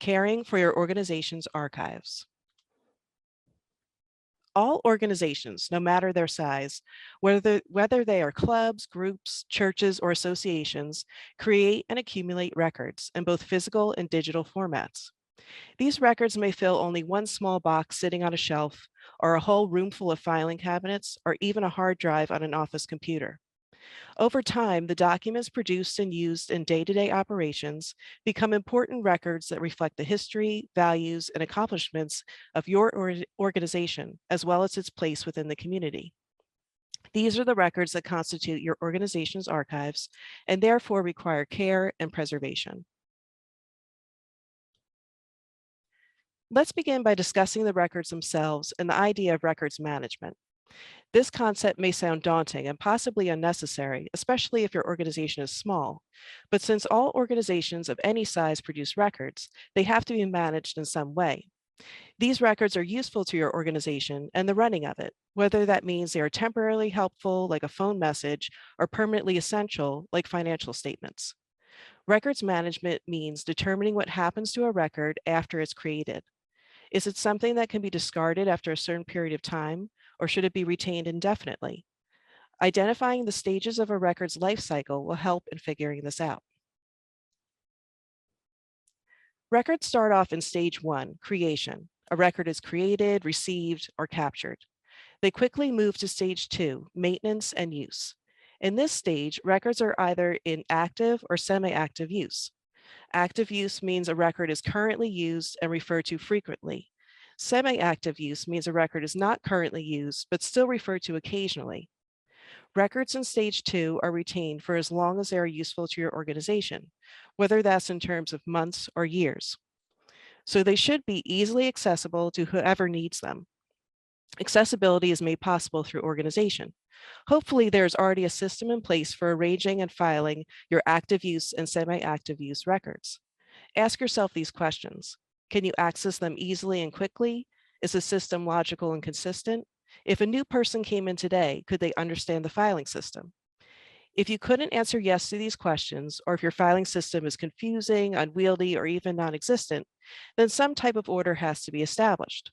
Caring for your organization's archives. All organizations, no matter their size, whether they are clubs, groups, churches, or associations, create and accumulate records in both physical and digital formats. These records may fill only one small box sitting on a shelf, or a whole room full of filing cabinets, or even a hard drive on an office computer. Over time, the documents produced and used in day-to-day operations become important records that reflect the history, values, and accomplishments of your organization, as well as its place within the community. These are the records that constitute your organization's archives and therefore require care and preservation. Let's begin by discussing the records themselves and the idea of records management. This concept may sound daunting and possibly unnecessary, especially if your organization is small. But since all organizations of any size produce records, they have to be managed in some way. These records are useful to your organization and the running of it, whether that means they are temporarily helpful, like a phone message, or permanently essential, like financial statements. Records management means determining what happens to a record after it's created. Is it something that can be discarded after a certain period of time, or should it be retained indefinitely? Identifying the stages of a record's life cycle will help in figuring this out. Records start off in stage 1, creation. A record is created, received, or captured. They quickly move to stage 2, maintenance and use. In this stage, records are either in active or semi-active use. Active use means a record is currently used and referred to frequently. Semi-active use means a record is not currently used, but still referred to occasionally. Records in stage 2 are retained for as long as they are useful to your organization, whether that's in terms of months or years. So they should be easily accessible to whoever needs them. Accessibility is made possible through organization. Hopefully, there's already a system in place for arranging and filing your active use and semi-active use records. Ask yourself these questions. Can you access them easily and quickly? Is the system logical and consistent? If a new person came in today, could they understand the filing system? If you couldn't answer yes to these questions, or if your filing system is confusing, unwieldy, or even non-existent, then some type of order has to be established.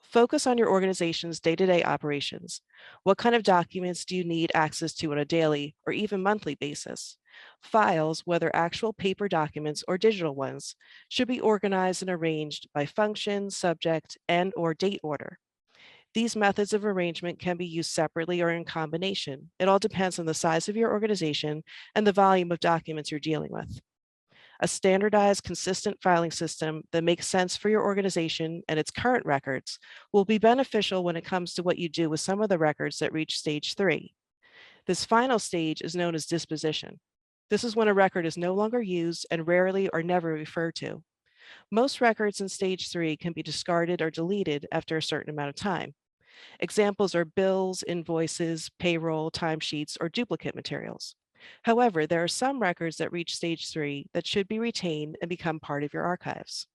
Focus on your organization's day-to-day operations. What kind of documents do you need access to on a daily or even monthly basis? Files, whether actual paper documents or digital ones, should be organized and arranged by function, subject, and/or date order. These methods of arrangement can be used separately or in combination. It all depends on the size of your organization and the volume of documents you're dealing with. A standardized, consistent filing system that makes sense for your organization and its current records will be beneficial when it comes to what you do with some of the records that reach stage 3. This final stage is known as disposition. This is when a record is no longer used and rarely or never referred to. Most records in stage 3 can be discarded or deleted after a certain amount of time. Examples are bills, invoices, payroll, timesheets, or duplicate materials. However, there are some records that reach stage 3 that should be retained and become part of your archives.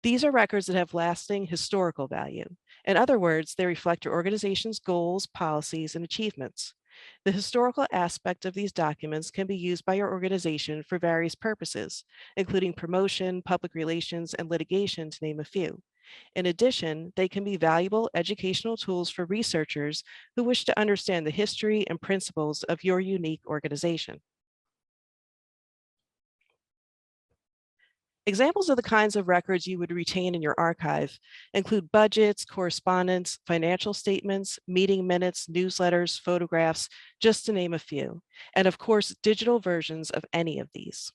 These are records that have lasting historical value. In other words, they reflect your organization's goals, policies, and achievements. The historical aspect of these documents can be used by your organization for various purposes, including promotion, public relations, and litigation, to name a few. In addition, they can be valuable educational tools for researchers who wish to understand the history and principles of your unique organization. Examples of the kinds of records you would retain in your archive include budgets, correspondence, financial statements, meeting minutes, newsletters, photographs, just to name a few, and of course, digital versions of any of these.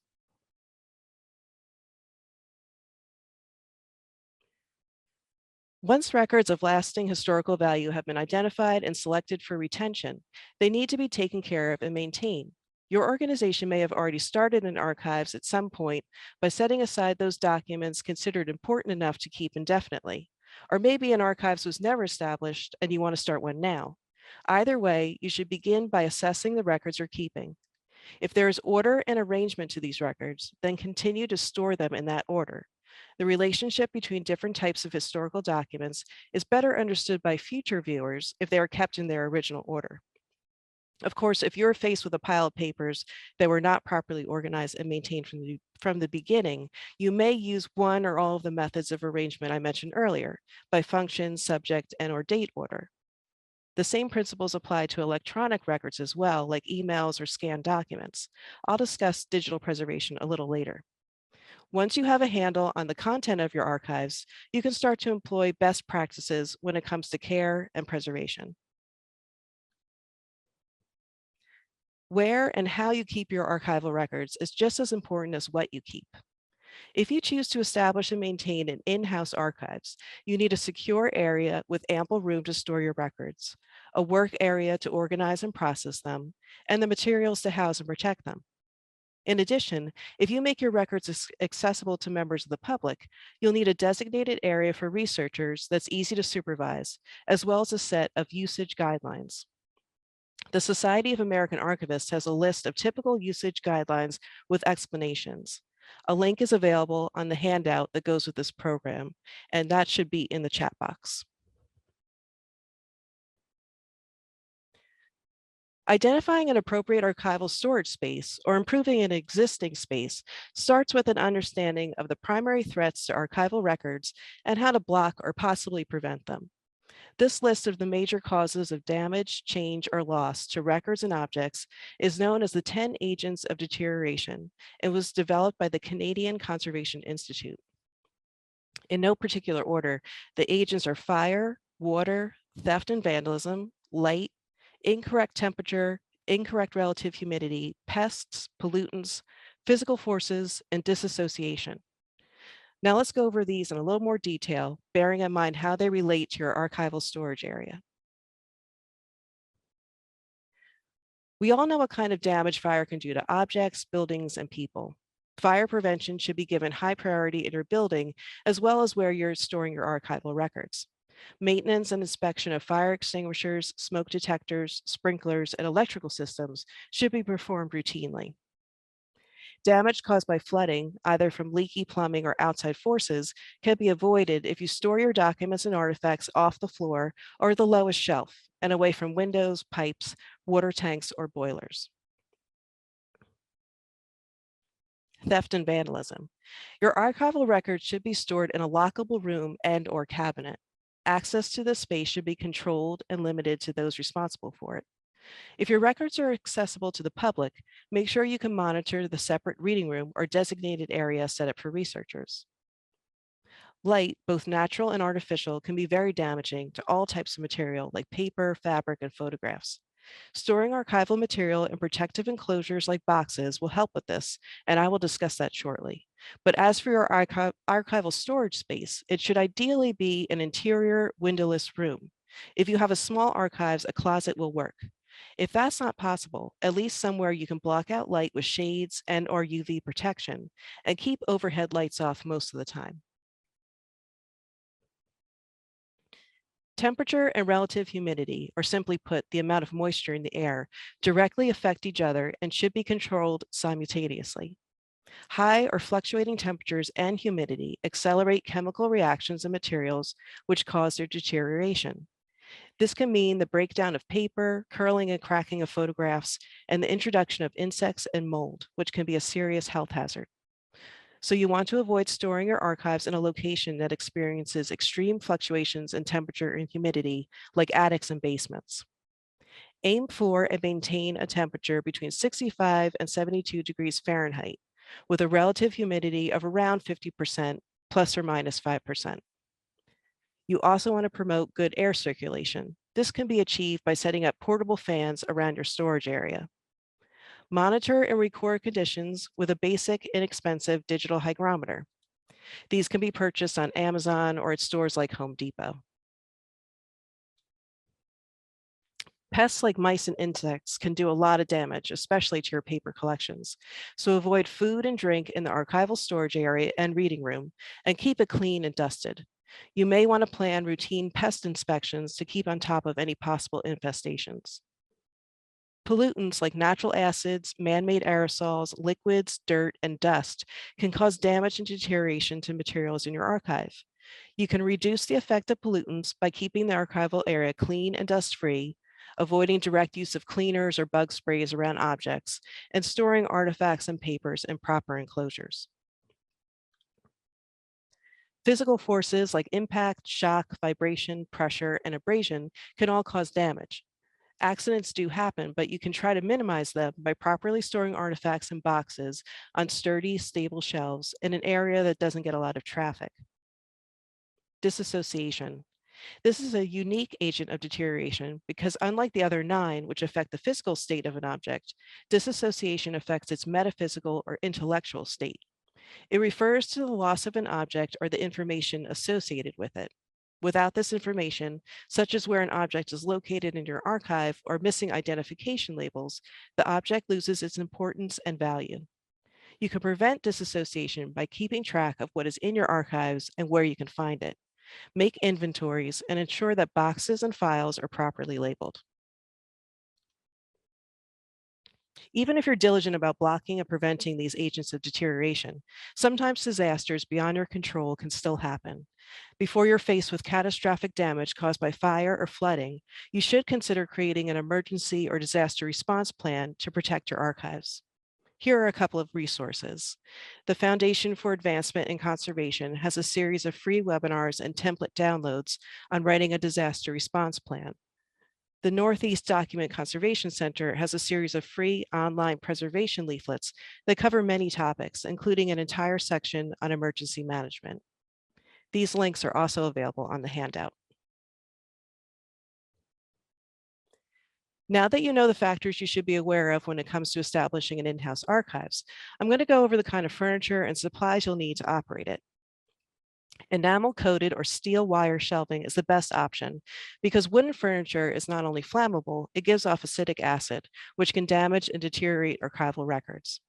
Once records of lasting historical value have been identified and selected for retention, they need to be taken care of and maintained. Your organization may have already started in archives at some point by setting aside those documents considered important enough to keep indefinitely. Or maybe an archives was never established and you want to start one now. Either way, you should begin by assessing the records you're keeping. If there is order and arrangement to these records, then continue to store them in that order. The relationship between different types of historical documents is better understood by future viewers if they are kept in their original order. Of course, if you're faced with a pile of papers that were not properly organized and maintained from the beginning, you may use one or all of the methods of arrangement I mentioned earlier by function, subject, and or date order. The same principles apply to electronic records as well, like emails or scanned documents. I'll discuss digital preservation a little later. Once you have a handle on the content of your archives, you can start to employ best practices when it comes to care and preservation. Where and how you keep your archival records is just as important as what you keep. If you choose to establish and maintain an in-house archives, you need a secure area with ample room to store your records, a work area to organize and process them, and the materials to house and protect them. In addition, if you make your records accessible to members of the public, you'll need a designated area for researchers that's easy to supervise, as well as a set of usage guidelines. The Society of American Archivists has a list of typical usage guidelines with explanations. A link is available on the handout that goes with this program, and that should be in the chat box. Identifying an appropriate archival storage space or improving an existing space starts with an understanding of the primary threats to archival records and how to block or possibly prevent them. This list of the major causes of damage, change, or loss to records and objects is known as the 10 Agents of Deterioration and was developed by the Canadian Conservation Institute. In no particular order, the agents are fire, water, theft and vandalism, light, incorrect temperature, incorrect relative humidity, pests, pollutants, physical forces, and disassociation. Now let's go over these in a little more detail, bearing in mind how they relate to your archival storage area. We all know what kind of damage fire can do to objects, buildings, and people. Fire prevention should be given high priority in your building, as well as where you're storing your archival records. Maintenance and inspection of fire extinguishers, smoke detectors, sprinklers, and electrical systems should be performed routinely. Damage caused by flooding, either from leaky plumbing or outside forces, can be avoided if you store your documents and artifacts off the floor or the lowest shelf and away from windows, pipes, water tanks, or boilers. Theft and vandalism. Your archival records should be stored in a lockable room and or cabinet. Access to the space should be controlled and limited to those responsible for it. If your records are accessible to the public, make sure you can monitor the separate reading room or designated area set up for researchers. Light, both natural and artificial, can be very damaging to all types of material like paper, fabric, and photographs. Storing archival material in protective enclosures like boxes will help with this, and I will discuss that shortly. But as for your archival storage space, it should ideally be an interior windowless room. If you have a small archives, a closet will work. If that's not possible, at least somewhere you can block out light with shades and or UV protection and keep overhead lights off most of the time. Temperature and relative humidity, or simply put, the amount of moisture in the air, directly affect each other and should be controlled simultaneously. High or fluctuating temperatures and humidity accelerate chemical reactions in materials which cause their deterioration. This can mean the breakdown of paper, curling and cracking of photographs, and the introduction of insects and mold, which can be a serious health hazard. So you want to avoid storing your archives in a location that experiences extreme fluctuations in temperature and humidity, like attics and basements. Aim for and maintain a temperature between 65 and 72 degrees Fahrenheit, with a relative humidity of around 50%, plus or minus 5%. You also want to promote good air circulation. This can be achieved by setting up portable fans around your storage area. Monitor and record conditions with a basic, inexpensive digital hygrometer. These can be purchased on Amazon or at stores like Home Depot. Pests like mice and insects can do a lot of damage, especially to your paper collections. So avoid food and drink in the archival storage area and reading room, and keep it clean and dusted. You may want to plan routine pest inspections to keep on top of any possible infestations. Pollutants like natural acids, man-made aerosols, liquids, dirt, and dust can cause damage and deterioration to materials in your archive. You can reduce the effect of pollutants by keeping the archival area clean and dust-free, avoiding direct use of cleaners or bug sprays around objects, and storing artifacts and papers in proper enclosures. Physical forces like impact, shock, vibration, pressure, and abrasion can all cause damage. Accidents do happen, but you can try to minimize them by properly storing artifacts in boxes on sturdy, stable shelves in an area that doesn't get a lot of traffic. Disassociation. This is a unique agent of deterioration because unlike the other 9, which affect the physical state of an object, disassociation affects its metaphysical or intellectual state. It refers to the loss of an object or the information associated with it. Without this information, such as where an object is located in your archive or missing identification labels, the object loses its importance and value. You can prevent disassociation by keeping track of what is in your archives and where you can find it. Make inventories and ensure that boxes and files are properly labeled. Even if you're diligent about blocking and preventing these agents of deterioration, sometimes disasters beyond your control can still happen. Before you're faced with catastrophic damage caused by fire or flooding, you should consider creating an emergency or disaster response plan to protect your archives. Here are a couple of resources. The Foundation for Advancement in Conservation has a series of free webinars and template downloads on writing a disaster response plan. The Northeast Document Conservation Center has a series of free online preservation leaflets that cover many topics, including an entire section on emergency management. These links are also available on the handout. Now that you know the factors you should be aware of when it comes to establishing an in-house archives, I'm going to go over the kind of furniture and supplies you'll need to operate it. Enamel-coated or steel wire shelving is the best option because wooden furniture is not only flammable, it gives off acetic acid, which can damage and deteriorate archival records.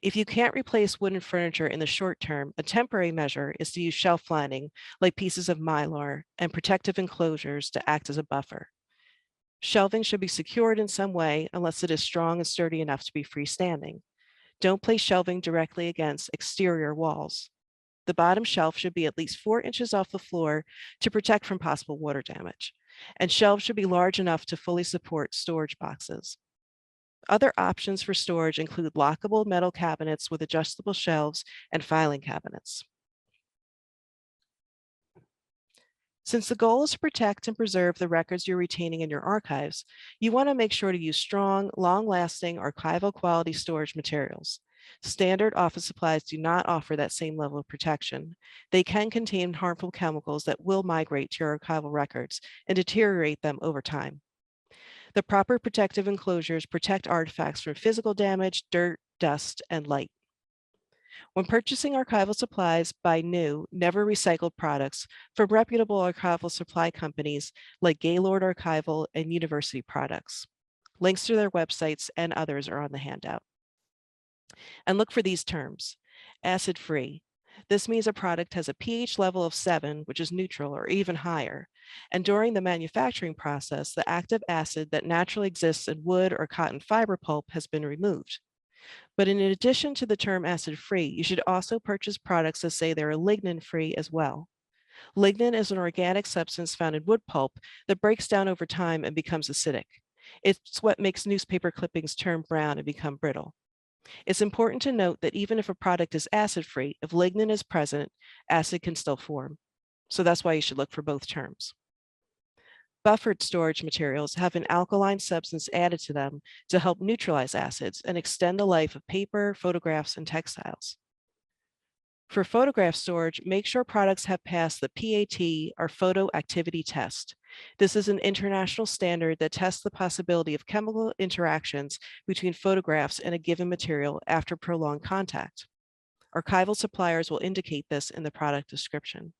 If you can't replace wooden furniture in the short term, a temporary measure is to use shelf lining, like pieces of mylar, and protective enclosures to act as a buffer. Shelving should be secured in some way unless it is strong and sturdy enough to be freestanding. Don't place shelving directly against exterior walls. The bottom shelf should be at least 4 inches off the floor to protect from possible water damage. And shelves should be large enough to fully support storage boxes. Other options for storage include lockable metal cabinets with adjustable shelves and filing cabinets. Since the goal is to protect and preserve the records you're retaining in your archives, you want to make sure to use strong, long-lasting archival quality storage materials. Standard office supplies do not offer that same level of protection. They can contain harmful chemicals that will migrate to your archival records and deteriorate them over time. The proper protective enclosures protect artifacts from physical damage, dirt, dust, and light. When purchasing archival supplies, buy new, never recycled products from reputable archival supply companies like Gaylord Archival and University Products. Links to their websites and others are on the handout. And look for these terms. Acid-free. This means a product has a pH level of 7, which is neutral or even higher. And during the manufacturing process, the active acid that naturally exists in wood or cotton fiber pulp has been removed. But in addition to the term acid-free, you should also purchase products that say they're lignin-free as well. Lignin is an organic substance found in wood pulp that breaks down over time and becomes acidic. It's what makes newspaper clippings turn brown and become brittle. It's important to note that even if a product is acid-free, if lignin is present, acid can still form. So that's why you should look for both terms. Buffered storage materials have an alkaline substance added to them to help neutralize acids and extend the life of paper, photographs, and textiles. For photograph storage, make sure products have passed the PAT or photo activity test. This is an international standard that tests the possibility of chemical interactions between photographs and a given material after prolonged contact. Archival suppliers will indicate this in the product description.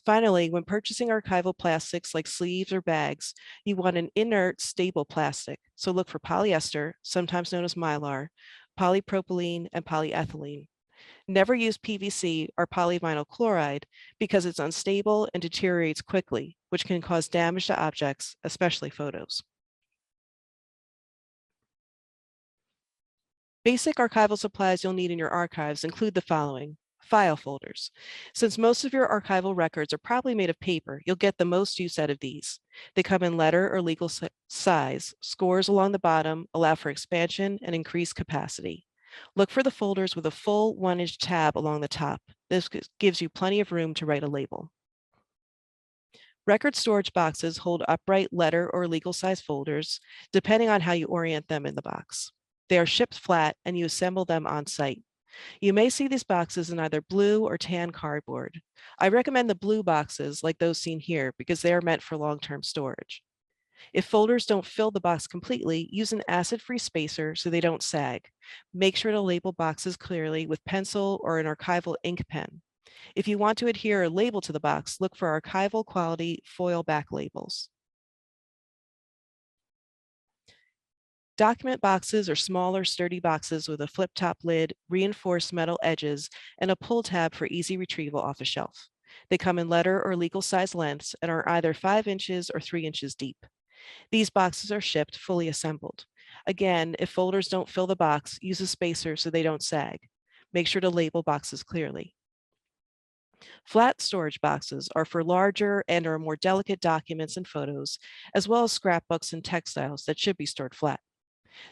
Finally, when purchasing archival plastics like sleeves or bags, you want an inert, stable plastic. So look for polyester, sometimes known as mylar, polypropylene, and polyethylene. Never use PVC or polyvinyl chloride because it's unstable and deteriorates quickly, which can cause damage to objects, especially photos. Basic archival supplies you'll need in your archives include the following: File folders. Since most of your archival records are probably made of paper, you'll get the most use out of these. They come in letter or legal size. Scores along the bottom allow for expansion and increased capacity. Look for the folders with a full 1-inch tab along the top. This gives you plenty of room to write a label. Record storage boxes hold upright letter or legal size folders, depending on how you orient them in the box. They are shipped flat and you assemble them on site. You may see these boxes in either blue or tan cardboard. I recommend the blue boxes like those seen here because they are meant for long-term storage. If folders don't fill the box completely, use an acid-free spacer so they don't sag. Make sure to label boxes clearly with pencil or an archival ink pen. If you want to adhere a label to the box, look for archival quality foil back labels. Document boxes are smaller, sturdy boxes with a flip-top lid, reinforced metal edges, and a pull tab for easy retrieval off a shelf. They come in letter or legal size lengths and are either 5 inches or 3 inches deep. These boxes are shipped fully assembled. Again, if folders don't fill the box, use a spacer so they don't sag. Make sure to label boxes clearly. Flat storage boxes are for larger and or more delicate documents and photos, as well as scrapbooks and textiles that should be stored flat.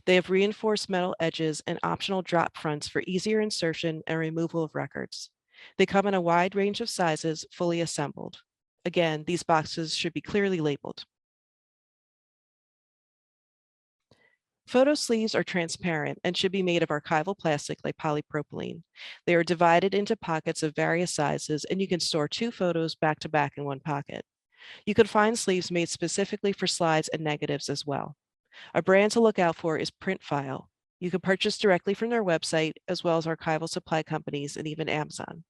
They have reinforced metal edges and optional drop fronts for easier insertion and removal of records. They come in a wide range of sizes, fully assembled. Again, these boxes should be clearly labeled. Photo sleeves are transparent and should be made of archival plastic like polypropylene. They are divided into pockets of various sizes, and you can store 2 photos back to back in one pocket. You can find sleeves made specifically for slides and negatives as well. A brand to look out for is Printfile. You can purchase directly from their website, as well as archival supply companies and even Amazon.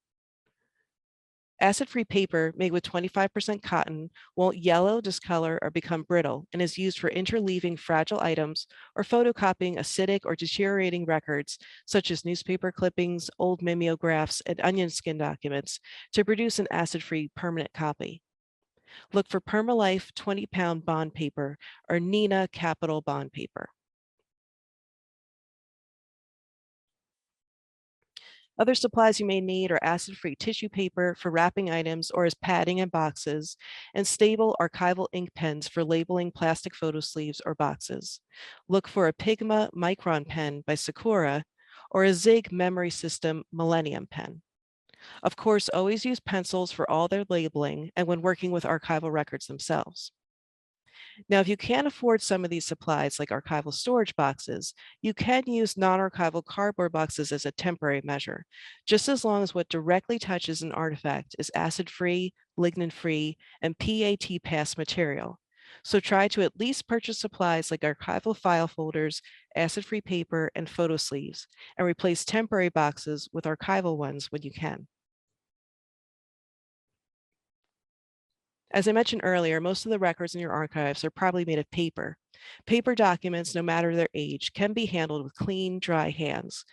Acid-free paper made with 25% cotton won't yellow, discolor, or become brittle and is used for interleaving fragile items or photocopying acidic or deteriorating records, such as newspaper clippings, old mimeographs, and onion skin documents, to produce an acid-free permanent copy. Look for Permalife 20-pound bond paper or Neenah Capital bond paper. Other supplies you may need are acid-free tissue paper for wrapping items or as padding in boxes, and stable archival ink pens for labeling plastic photo sleeves or boxes. Look for a Pigma Micron pen by Sakura or a Zig Memory System Millennium pen. Of course, always use pencils for all their labeling and when working with archival records themselves. Now, if you can't afford some of these supplies like archival storage boxes, you can use non-archival cardboard boxes as a temporary measure, just as long as what directly touches an artifact is acid-free, lignin-free, and PAT-pass material. So try to at least purchase supplies like archival file folders, acid-free paper, and photo sleeves, and replace temporary boxes with archival ones when you can. As I mentioned earlier, most of the records in your archives are probably made of paper. Paper documents, no matter their age, can be handled with clean, dry hands.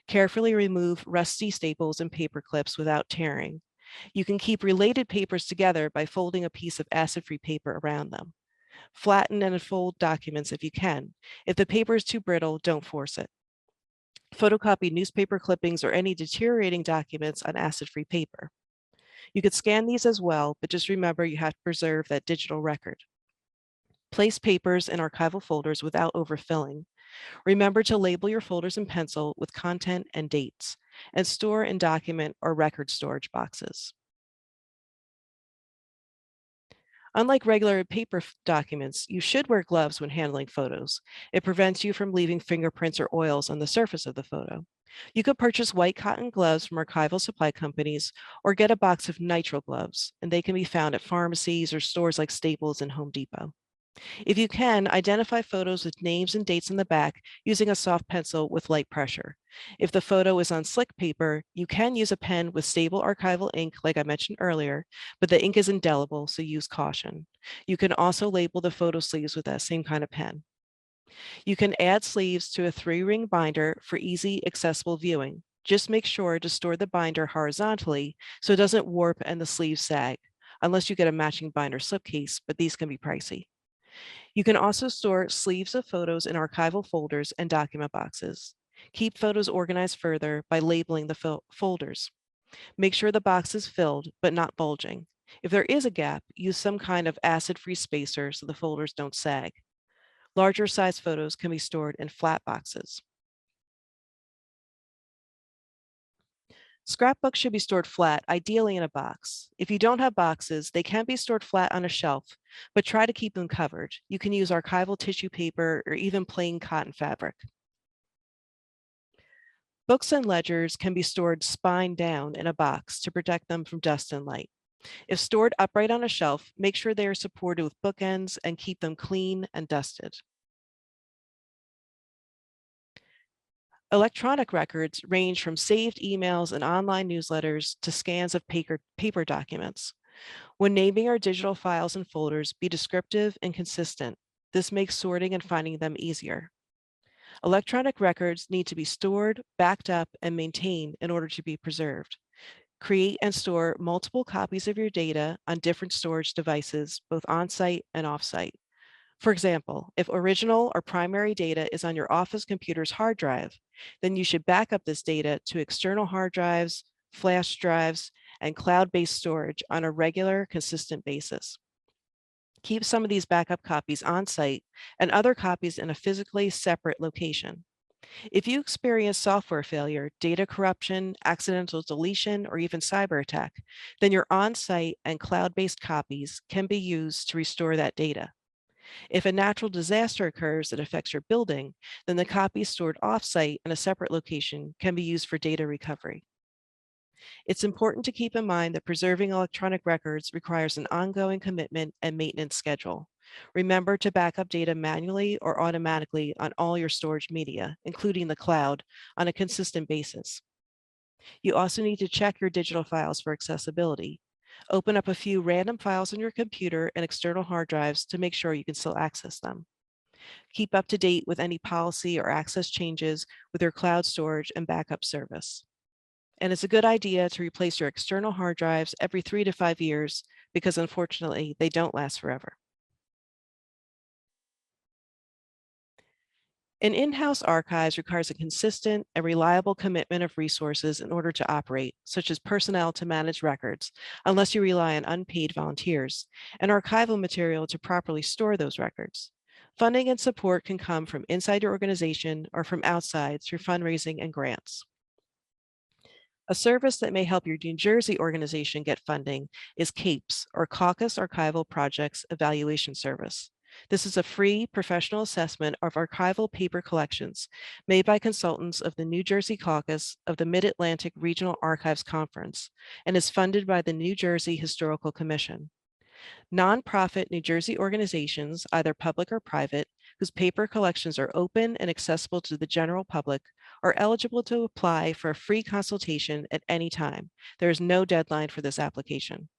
Carefully remove rusty staples and paper clips without tearing. You can keep related papers together by folding a piece of acid-free paper around them. Flatten and unfold documents if you can. If the paper is too brittle, don't force it. Photocopy newspaper clippings or any deteriorating documents on acid-free paper. You could scan these as well, but just remember you have to preserve that digital record. Place papers in archival folders without overfilling. Remember to label your folders in pencil with content and dates, and store in document or record storage boxes. Unlike regular paper documents, you should wear gloves when handling photos. It prevents you from leaving fingerprints or oils on the surface of the photo. You could purchase white cotton gloves from archival supply companies or get a box of nitrile gloves, and they can be found at pharmacies or stores like Staples and Home Depot. If you can, identify photos with names and dates in the back using a soft pencil with light pressure. If the photo is on slick paper, you can use a pen with stable archival ink, like I mentioned earlier, but the ink is indelible, so use caution. You can also label the photo sleeves with that same kind of pen. You can add sleeves to a 3-ring binder for easy, accessible viewing. Just make sure to store the binder horizontally so it doesn't warp and the sleeves sag, unless you get a matching binder slipcase, but these can be pricey. You can also store sleeves of photos in archival folders and document boxes. Keep photos organized further by labeling the folders. Make sure the box is filled, but not bulging. If there is a gap, use some kind of acid-free spacer so the folders don't sag. Larger size photos can be stored in flat boxes. Scrapbooks should be stored flat, ideally in a box. If you don't have boxes, they can be stored flat on a shelf, but try to keep them covered. You can use archival tissue paper or even plain cotton fabric. Books and ledgers can be stored spine down in a box to protect them from dust and light. If stored upright on a shelf, make sure they are supported with bookends and keep them clean and dusted. Electronic records range from saved emails and online newsletters to scans of paper documents. When naming our digital files and folders, be descriptive and consistent. This makes sorting and finding them easier. Electronic records need to be stored, backed up, and maintained in order to be preserved. Create and store multiple copies of your data on different storage devices, both on-site and off-site. For example, if original or primary data is on your office computer's hard drive, then you should back up this data to external hard drives, flash drives, and cloud-based storage on a regular, consistent basis. Keep some of these backup copies on site and other copies in a physically separate location. If you experience software failure, data corruption, accidental deletion, or even cyber attack, then your on-site and cloud-based copies can be used to restore that data. If a natural disaster occurs that affects your building, then the copies stored off-site in a separate location can be used for data recovery. It's important to keep in mind that preserving electronic records requires an ongoing commitment and maintenance schedule. Remember to back up data manually or automatically on all your storage media, including the cloud, on a consistent basis. You also need to check your digital files for accessibility. Open up a few random files on your computer and external hard drives to make sure you can still access them. Keep up to date with any policy or access changes with your cloud storage and backup service. And it's a good idea to replace your external hard drives every 3 to 5 years because unfortunately they don't last forever. An in-house archives requires a consistent and reliable commitment of resources in order to operate, such as personnel to manage records, unless you rely on unpaid volunteers, and archival material to properly store those records. Funding and support can come from inside your organization or from outside through fundraising and grants. A service that may help your New Jersey organization get funding is CAPES, or Caucus Archival Projects Evaluation Service. This is a free professional assessment of archival paper collections made by consultants of the New Jersey Caucus of the Mid-Atlantic Regional Archives Conference and is funded by the New Jersey Historical Commission. Nonprofit New Jersey organizations, either public or private, whose paper collections are open and accessible to the general public, are eligible to apply for a free consultation at any time. There is no deadline for this application.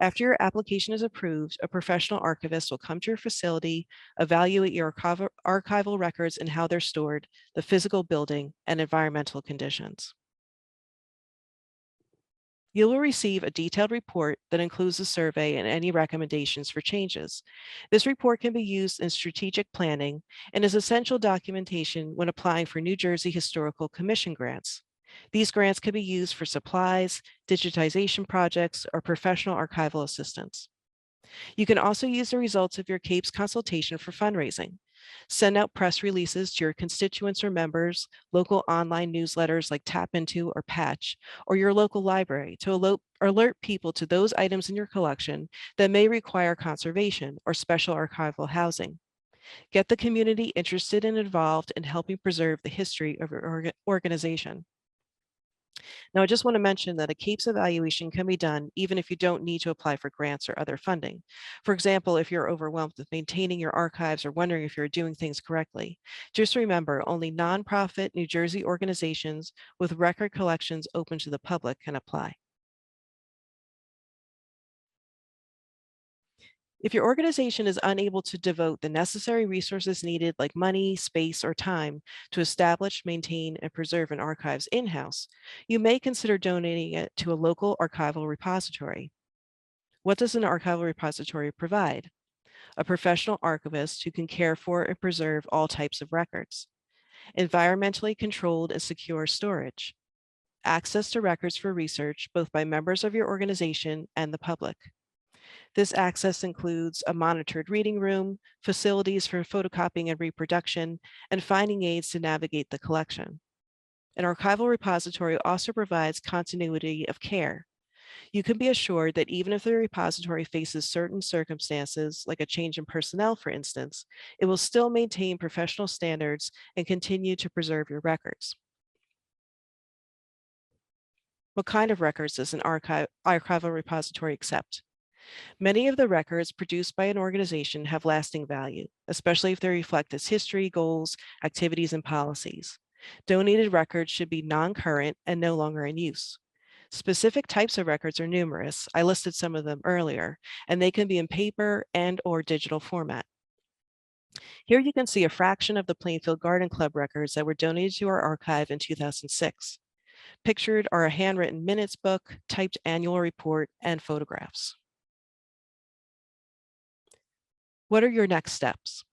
After your application is approved, a professional archivist will come to your facility, evaluate your archival records and how they're stored, the physical building, and environmental conditions. You will receive a detailed report that includes a survey and any recommendations for changes. This report can be used in strategic planning and is essential documentation when applying for New Jersey Historical Commission grants. These grants can be used for supplies, digitization projects, or professional archival assistance. You can also use the results of your CAPES consultation for fundraising. Send out press releases to your constituents or members, local online newsletters like Tap Into or Patch, or your local library to alert people to those items in your collection that may require conservation or special archival housing. Get the community interested and involved in helping preserve the history of your organization. Now, I just want to mention that a CAPES evaluation can be done even if you don't need to apply for grants or other funding. For example, if you're overwhelmed with maintaining your archives or wondering if you're doing things correctly, just remember only nonprofit New Jersey organizations with record collections open to the public can apply. If your organization is unable to devote the necessary resources needed like money, space, or time to establish, maintain, and preserve an archives in-house, you may consider donating it to a local archival repository. What does an archival repository provide? A professional archivist who can care for and preserve all types of records, environmentally controlled and secure storage, access to records for research, both by members of your organization and the public. This access includes a monitored reading room, facilities for photocopying and reproduction, and finding aids to navigate the collection. An archival repository also provides continuity of care. You can be assured that even if the repository faces certain circumstances, like a change in personnel, for instance, it will still maintain professional standards and continue to preserve your records. What kind of records does an archival repository accept? Many of the records produced by an organization have lasting value, especially if they reflect its history, goals, activities, and policies. Donated records should be non-current and no longer in use. Specific types of records are numerous. I listed some of them earlier, and they can be in paper and or digital format. Here you can see a fraction of the Plainfield Garden Club records that were donated to our archive in 2006. Pictured are a handwritten minutes book, typed annual report, and photographs. What are your next steps?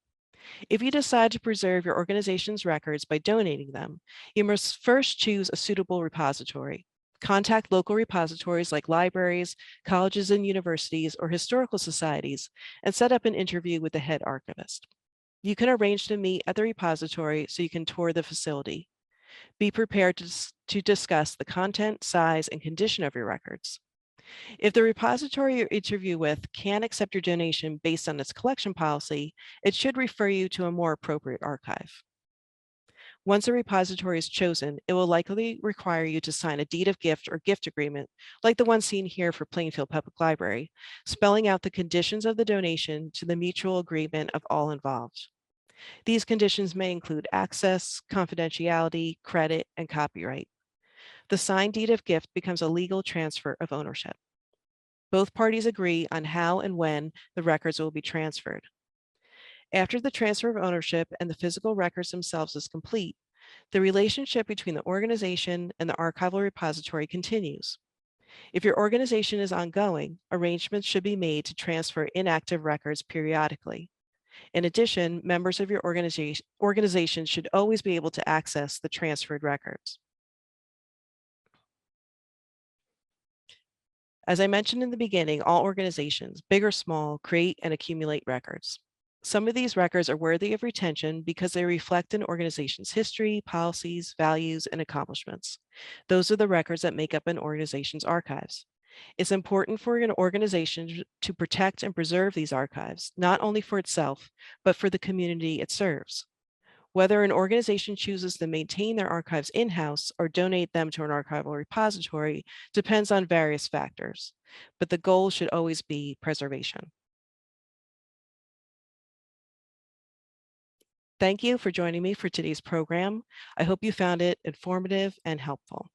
If you decide to preserve your organization's records by donating them, you must first choose a suitable repository. Contact local repositories like libraries, colleges and universities, or historical societies, and set up an interview with the head archivist. You can arrange to meet at the repository so you can tour the facility. Be prepared to discuss the content, size, and condition of your records. If the repository you interview with can't accept your donation based on its collection policy, it should refer you to a more appropriate archive. Once a repository is chosen, it will likely require you to sign a deed of gift or gift agreement, like the one seen here for Plainfield Public Library, spelling out the conditions of the donation to the mutual agreement of all involved. These conditions may include access, confidentiality, credit, and copyright. The signed deed of gift becomes a legal transfer of ownership. Both parties agree on how and when the records will be transferred. After the transfer of ownership and the physical records themselves is complete, the relationship between the organization and the archival repository continues. If your organization is ongoing, arrangements should be made to transfer inactive records periodically. In addition, members of your organization should always be able to access the transferred records. As I mentioned in the beginning, all organizations, big or small, create and accumulate records. Some of these records are worthy of retention because they reflect an organization's history, policies, values, and accomplishments. Those are the records that make up an organization's archives. It's important for an organization to protect and preserve these archives, not only for itself, but for the community it serves. Whether an organization chooses to maintain their archives in-house or donate them to an archival repository depends on various factors, but the goal should always be preservation. Thank you for joining me for today's program. I hope you found it informative and helpful.